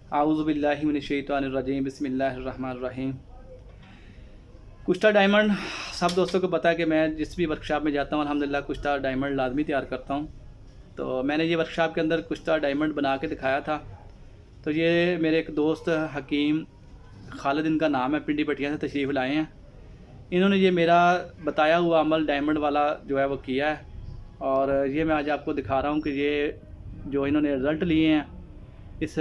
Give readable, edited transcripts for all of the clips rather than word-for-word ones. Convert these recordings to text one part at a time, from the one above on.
आऊज़ु बिल्लाहि मिनश्शैतानिर्रजीम बिस्मिल्लाहिर्रहमानिर्रहीम। कुश्ता डायमंड सब दोस्तों को पता है कि मैं जिस भी वर्कशॉप में जाता हूँ अल्हम्दुलिल्लाह कुश्ता डायमंड लाजमी तैयार करता हूँ। तो मैंने ये वर्कशॉप के अंदर कुश्ता डायमंड बना के दिखाया था। तो ये मेरे एक दोस्त हकीम खालिद इनका नाम है, पिंडी पटिया से तशरीफ़ लाए हैं। इन्होंने ये मेरा बताया हुआ अमल डायमंड वाला जो है वो किया है, और ये मैं आज आपको दिखा रहा हूँ कि ये जो इन्होंने रिज़ल्ट लिए हैं इस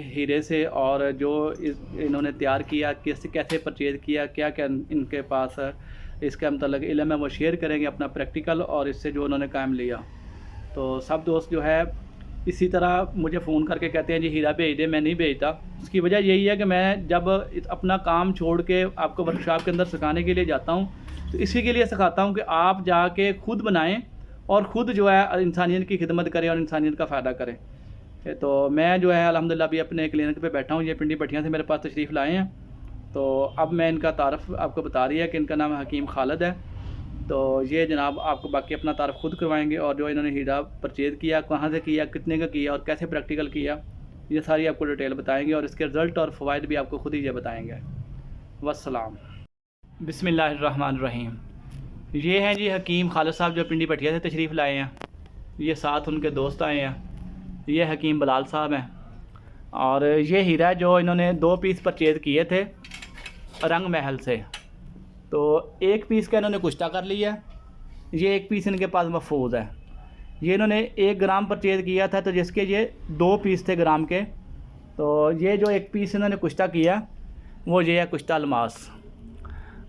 हीरे से, और जो इन्होंने तैयार किया, कैसे परचेज़ किया, क्या क्या इनके पास इसके मतलब इल्म है, वो शेयर करेंगे अपना प्रैक्टिकल और इससे जो उन्होंने काम लिया। तो सब दोस्त जो है इसी तरह मुझे फ़ोन करके कहते हैं जी हीरा भेज दे, मैं नहीं भेजता। उसकी वजह यही है कि मैं जब अपना काम छोड़ के आपको वर्कशॉप के अंदर सिखाने के लिए जाता हूँ तो इसी के लिए सिखाता हूँ कि आप जाके खुद बनाएं और ख़ुद जो है इंसानियत की खिदमत करें और इंसानियत का फ़ायदा करें। तो मैं जो है अल्हम्दुलिल्लाह अभी अपने क्लिनिक पे बैठा हूँ। ये पिंडी पटिया से मेरे पास तशरीफ़ लाए हैं। तो अब मैं इनका तारफ़ आपको बता रही है कि इनका नाम हकीम खालिद है। तो ये जनाब आपको बाकी अपना तारफ़ खुद करवाएंगे, और जो इन्होंने हीरा परचेज़ किया, कहाँ से किया, कितने का किया और कैसे प्रैक्टिकल किया, ये सारी आपको डिटेल बताएँगे और इसके रिज़ल्ट और फ़वाइद भी आपको खुद ही ये बताएँगे। वस्सलाम। बिस्मिल्लाहिर्रहमानिर्रहीम। ये हैं जी हकीम खालिद साहब जो पिंडी पटिया से तशरीफ़ लाए हैं। ये साथ उनके दोस्त आए हैं। ये हकीम बिलाल साहब हैं, और ये हीरा जो इन्होंने 2 पीस परचेज़ किए थे रंग महल से। तो एक पीस का इन्होंने कुश्ता कर लिया है, ये एक पीस इनके पास महफूज है। ये इन्होंने 1 ग्राम परचेज़ किया था, तो जिसके ये 2 पीस थे ग्राम के। तो ये जो एक पीस इन्होंने कुश्ता किया वो ये है कुश्ता अलमास।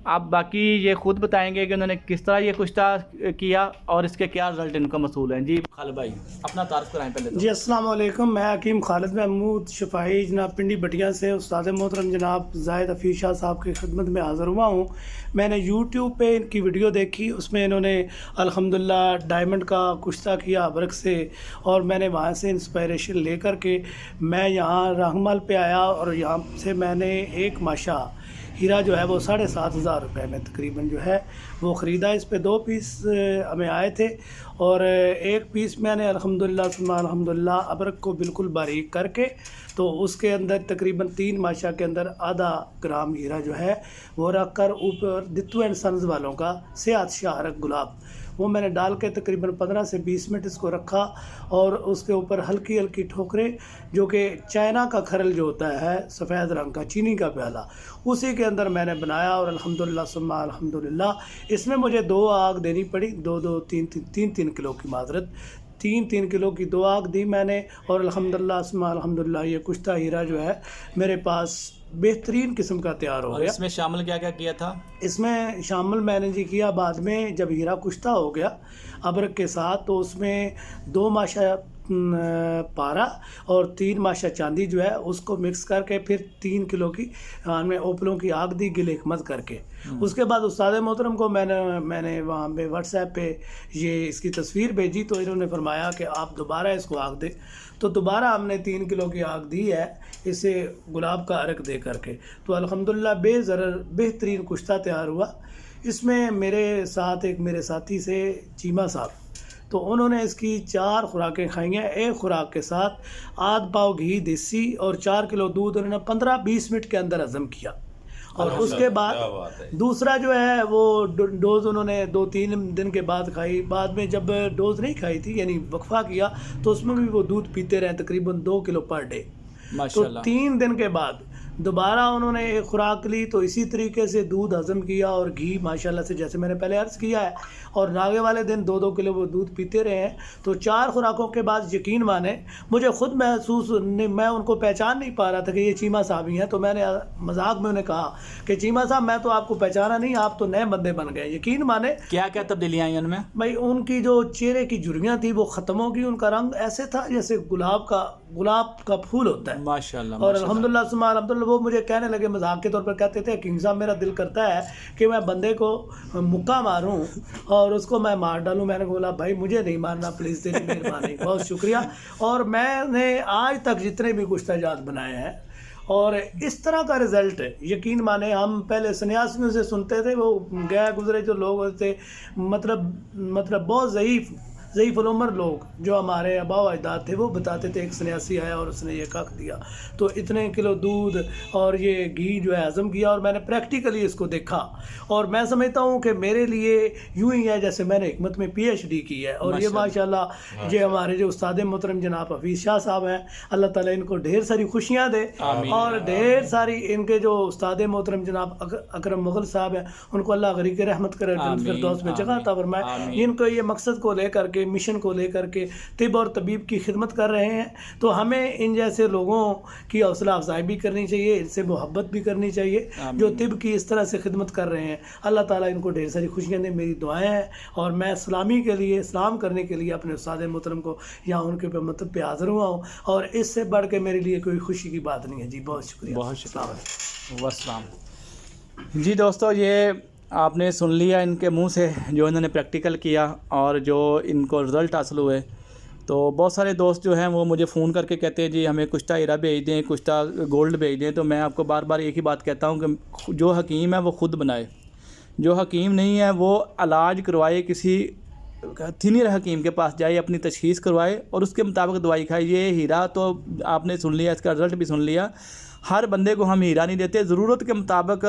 अब बाकी ये ख़ुद बताएंगे कि उन्होंने किस तरह ये कुश्ता किया और इसके क्या रिज़ल्ट इनका मसूल है। जी खालिद भाई अपना तारीफ़ कराएं पहले तो। जी अस्सलाम वालेकुम। मैं हकीम खालिद महमूद शफाई जनाब पिंडी बटिया से उस्ताद मोहतरम जनाब जाहिद हफीज़ शाह साहब की खिदमत में हाज़िर हुआ हूँ। मैंने यूट्यूब पे इनकी वीडियो देखी, उसमें इन्होंने अल्हम्दुलिल्लाह डायमंड का कुश्ता किया अबरक से, और मैंने वहाँ से इंस्पायरेशन लेकर के मैं यहाँ रहमल पे आया, और यहाँ से मैंने एक माशा हीरा जो है वो 7,500 रुपये में तकरीबन जो है वो ख़रीदा। इस पे 2 पीस हमें आए थे, और एक पीस मैंने अल्हम्दुलिल्लाह अबरक को बिल्कुल बारीक करके तो उसके अंदर तकरीबन 3 माशा के अंदर आधा ग्राम हीरा जो है वो रख कर ऊपर दित्तू एंड सन्स वालों का सियात शाहरक गुलाब वो मैंने डाल के तकरीबन 15 से 20 मिनट इसको रखा, और उसके ऊपर हल्की हल्की ठोकरें, जो कि चाइना का खरल जो होता है सफ़ेद रंग का चीनी का प्याला, उसी के अंदर मैंने बनाया। और अल्हम्दुलिल्लाह सुम्मा अल्हम्दुलिल्लाह इसमें मुझे 2 आग देनी पड़ी, 3 किलो की माजरत 3 किलो की 2 आग दी मैंने। और अल्हम्दुलिल्लाह सुम्मा अल्हम्दुलिल्लाह ये कुश्ता हीरा जो है मेरे पास बेहतरीन किस्म का तैयार हो गया। इसमें शामिल क्या क्या किया था? इसमें शामिल मैंने जी किया बाद में जब हीरा कुश्ता हो गया अबरक के साथ, तो उसमें 2 माशा पारा और 3 माशा चांदी जो है उसको मिक्स करके फिर 3 किलो की में ओपलों की आग दी गिल हिकमत करके। उसके बाद उस्ताद मोहतरम को मैंने वहाँ पे व्हाट्सएप पे ये इसकी तस्वीर भेजी, तो इन्होंने फरमाया कि आप दोबारा इसको आग दें। तो दोबारा हमने 3 किलो की आग दी है इसे गुलाब का अर्क दे करके। तो अल्हम्दुलिल्लाह बेज़रर बेहतरीन कुश्ता तैयार हुआ। इसमें मेरे साथ एक मेरे साथी से चीमा साहब, तो उन्होंने इसकी 4 खुराकें खाई हैं। एक खुराक के साथ आध पाव घी देसी और 4 किलो दूध उन्होंने 15-20 मिनट के अंदर हज़म किया। और उसके बाद दूसरा जो है वो डोज़ उन्होंने 2-3 दिन के बाद खाई। बाद में जब डोज़ नहीं खाई थी यानी वक्फा किया, तो उसमें भी वो दूध पीते रहे तकरीबन 2 किलो पर डे। तो 3 दिन के बाद दोबारा उन्होंने एक खुराक ली, तो इसी तरीके से दूध हज़म किया और घी माशाल्लाह से जैसे मैंने पहले अर्ज़ किया है, और नागे वाले दिन 2-2 किलो वो दूध पीते रहे हैं। तो 4 खुराकों के बाद यकीन माने मुझे ख़ुद महसूस नहीं, मैं उनको पहचान नहीं पा रहा था कि ये चीमा साहब ही हैं। तो मैंने मजाक में उन्हें कहा कि चीमा साहब मैं तो आपको पहचाना नहीं, आप तो नए बंदे बन गए। यकीन माने क्या क्या तब्दीलियाँ आई उनमें? भाई उनकी जो चेहरे की झुर्रियाँ थी वो ख़त्म हो गई, उनका रंग ऐसे था जैसे गुलाब का फूल होता है माशाल्लाह। और अल्हम्दुलिल्लाह सुम्मा अल्हम्दुलिल्लाह वो मुझे कहने लगे मजाक के तौर पर, कहते थे हकीम साहब मेरा दिल करता है कि मैं बंदे को मुक्का मारूं और उसको मैं मार डालूं। मैंने बोला भाई मुझे नहीं मारना प्लीज़, तेरी मेहरबानी, बहुत शुक्रिया। और मैंने आज तक जितने भी कुश्ताजात बनाए हैं और इस तरह का रिज़ल्ट यकीन माने, हम पहले सन्यासियों से सुनते थे, वो गए गुजरे जो लोग होते मतलब बहुत ज़ईफ़ुल उम्र लोग जो हमारे आबा व अजदाद थे वो बताते थे एक सन्यासी आया और उसने ये कख दिया तो इतने किलो दूध और ये घी जो है हज़म किया, और मैंने प्रैक्टिकली इसको देखा। और मैं समझता हूँ कि मेरे लिए यूँ ही है जैसे मैंने हिकमत में PhD की है। और ये माशाल्लाह ये हमारे जो उस्ताद मोहतरम जनाब हफीज़ शाह साहब हैं, अल्लाह ताला इनको ढेर सारी खुशियाँ दे, और ढेर सारी इनके जो उस्ताद मोहतरम जनाब अकरम मुग़ल साहब हैं उनको अल्लाह गरीक़ रहमत करे, जन्नत फिरदौस में जगह अता फरमाए। इनको ये मकसद को लेकर के, मिशन को लेकर के तिब और तबीब की खिदमत कर रहे हैं। तो हमें इन जैसे लोगों की हौसला अफजाई भी करनी चाहिए, इनसे मोहब्बत भी करनी चाहिए जो तिब की इस तरह से खिदमत कर रहे हैं। अल्लाह ताला इनको ढेर सारी खुशियाँ दे, मेरी दुआएं हैं। और मैं इस्लामी के लिए, इस्लाम करने के लिए अपने उस्ताद मोहतरम को यहाँ उनके मतलब पे हाज़िर हुआ हूँ, और इससे बढ़ के मेरे लिए कोई खुशी की बात नहीं है जी। बहुत शुक्रिया, बहुत शुक्रिया, वस्सलाम। जी दोस्तों, ये आपने सुन लिया इनके मुंह से जो इन्होंने प्रैक्टिकल किया और जो इनको रिज़ल्ट हासिल हुए। तो बहुत सारे दोस्त जो हैं वो मुझे फ़ोन करके कहते हैं जी हमें कुश्ता हीरा भेज दें, कुश्ता गोल्ड भेज दें। तो मैं आपको बार बार एक ही बात कहता हूँ कि जो हकीम है वो ख़ुद बनाए, जो हकीम नहीं है वो इलाज करवाए, किसी सीनियर हकीम के पास जाए, अपनी तशख़ीस करवाए और उसके मुताबिक दवाई खाए। ये हीरा तो आपने सुन लिया, इसका रिज़ल्ट भी सुन लिया। हर बंदे को हम हीरा नहीं देते, ज़रूरत के मुताबिक,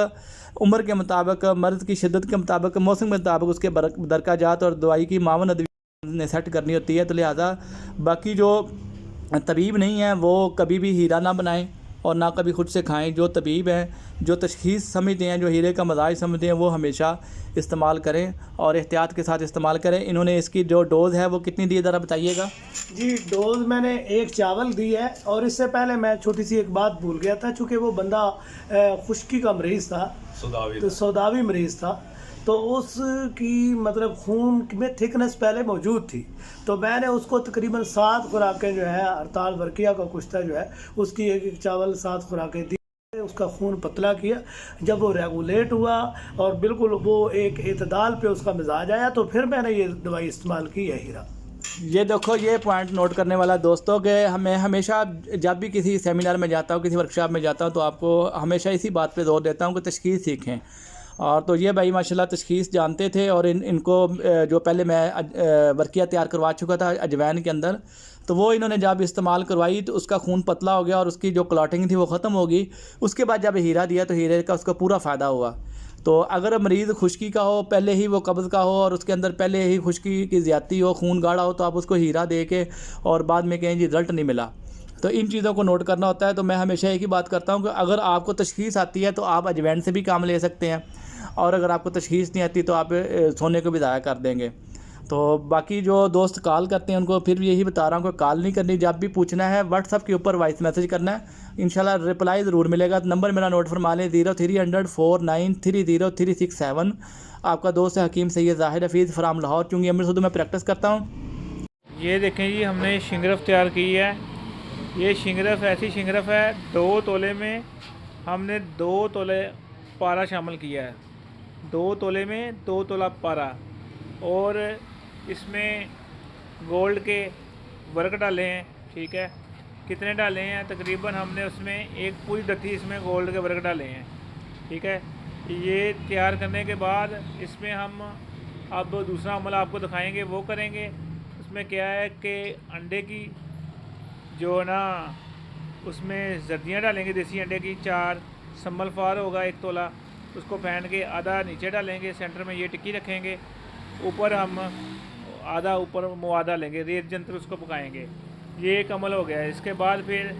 उम्र के मुताबिक, मर्ज़ की शिद्दत के मुताबिक, मौसम के मुताबिक उसके दरकाजात और दवाई की मावन अदवी ने सेट करनी होती है। तो लिहाजा बाकी जो तबीब नहीं है वो कभी भी हीरा ना बनाएं और ना कभी खुद से खाएं। जो तबीब हैं, जो तशख़ीस समझते हैं, जो हीरे का मजाज समझते हैं, वो हमेशा इस्तेमाल करें और एहतियात के साथ इस्तेमाल करें। इन्होंने इसकी जो डोज़ है वो कितनी दी है ज़रा बताइएगा। जी डोज़ मैंने एक चावल दी है, और इससे पहले मैं छोटी सी एक बात भूल गया था, चूँकि वो बंदा खुश्की का मरीज़ था, तो सौदावी मरीज़ था, तो उसकी मतलब खून में थिकनेस पहले मौजूद थी। तो मैंने उसको तकरीबन 7 खुराकें जो है, हड़ताल वर्किया का कुश्ता जो है उसकी एक चावल 7 खुराकें दी, उसका खून पतला किया। जब वो रेगुलेट हुआ और बिल्कुल वो एक एतदाल पे उसका मिजाज आया, तो फिर मैंने ये दवाई इस्तेमाल की है हीरा। ये देखो, ये पॉइंट नोट करने वाला दोस्तों के मैं हमेशा जब भी किसी सेमिनार में जाता हूँ, किसी वर्कशॉप में जाता हूँ, तो आपको हमेशा इसी बात पे जोर देता हूँ कि तशख़ीस सीखें। और तो ये भाई माशाल्लाह तशख़ीस जानते थे, और इनको जो पहले मैं वर्किया तैयार करवा चुका था अजवैन के अंदर, तो वो इन्होंने जब इस्तेमाल करवाई तो उसका खून पतला हो गया और उसकी जो क्लॉटिंग थी वो ख़त्म हो गई। उसके बाद जब हीरा दिया तो हीरे का उसका पूरा फ़ायदा हुआ। तो अगर मरीज़ खुश्की का हो, पहले ही वो कब्ज़ का हो और उसके अंदर पहले ही खुश्की की ज़्यादती हो, खून गाढ़ा हो, तो आप उसको हीरा दे के और बाद में कहें जी रिज़ल्ट नहीं मिला। तो इन चीज़ों को नोट करना होता है। तो मैं हमेशा एक ही बात करता हूँ कि अगर आपको तशख़ीस आती है तो आप अजवैन से भी काम ले सकते हैं, और अगर आपको तशख़ीस नहीं आती तो आप सोने को भी ज़ाया कर देंगे। तो बाकी जो दोस्त कॉल करते हैं उनको फिर भी यही बता रहा हूँ कि कॉल नहीं करनी, जब भी पूछना है व्हाट्सअप के ऊपर वॉइस मैसेज करना है, इंशाल्लाह रिप्लाई ज़रूर मिलेगा। नंबर मेरा नोट फरमा लें 0300 4930367। आपका दोस्त है हकीम सैयद ज़ाहिर हफीज़ फ्राम लाहौर, चूँकि अमृतसर में प्रैक्टिस करता हूँ। ये देखें जी, हमने शिंगरफ तैयार की है। ये शिंगरफ ऐसी शिंगरफ है, 2 तोले में हमने 2 तोले पारा शामिल किया है। 2 तोले में 2 तोला पारा, और इसमें गोल्ड के वर्क डाले हैं। ठीक है, कितने डाले हैं? तकरीबन हमने उसमें एक पूरी दत्ती इसमें गोल्ड के वर्क डाले हैं। ठीक है, ये तैयार करने के बाद इसमें हम अब दूसरा अमल आपको दिखाएंगे, वो करेंगे। उसमें क्या है कि अंडे की जो ना उसमें जर्दियाँ डालेंगे, देसी अंडे की 4, सम्मल फार होगा 1 तोला, उसको फेंट के आधा नीचे डालेंगे, सेंटर में ये टिक्की रखेंगे, ऊपर हम आधा ऊपर मुआ डालेंगे, रेत जंतर उसको पकाएंगे। ये एक अमल हो गया है। इसके बाद फिर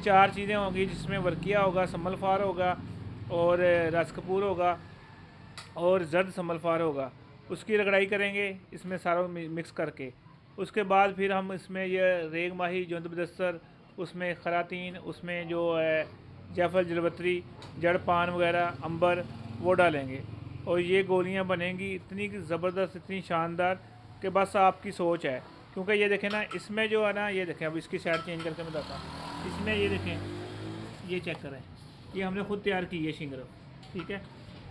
4 चीज़ें होंगी, जिसमें वर्किया होगा, सम्मल फार होगा, और रस कपूर होगा, और जर्द सम्मल फार होगा। उसकी रगड़ाई करेंगे इसमें सारा मिक्स करके। उसके बाद फिर हम इसमें ये रेग माही, जोंद बदस्तर, उसमें खरातीन, उसमें जो है जायफल, जलवत्री, जड़ पान वगैरह, अंबर, वो डालेंगे। और ये गोलियां बनेंगी इतनी ज़बरदस्त, इतनी शानदार कि बस आपकी सोच है। क्योंकि ये देखें ना, इसमें जो है ना, ये देखें, अब इसकी साइड चेंज करके मैं बताता हूँ। इसमें ये देखें, ये चेक करें, ये हमने ख़ुद तैयार की है शिंगरफ। ठीक है,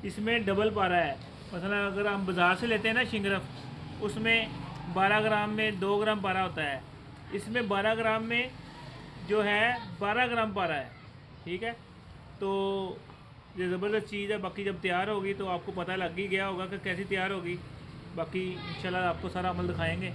इसमें डबल पारा है। मतलब अगर हम बाज़ार से लेते हैं ना शिंगरफ, उसमें 12 ग्राम में 2 ग्राम पारा होता है, इसमें 12 ग्राम में जो है 12 ग्राम पारा है। ठीक है, तो ये ज़बरदस्त चीज़ है। बाकी जब तैयार होगी तो आपको पता लग ही गया होगा कि कैसी तैयार होगी। बाकी इंशाल्लाह आपको सारा अमल दिखाएंगे।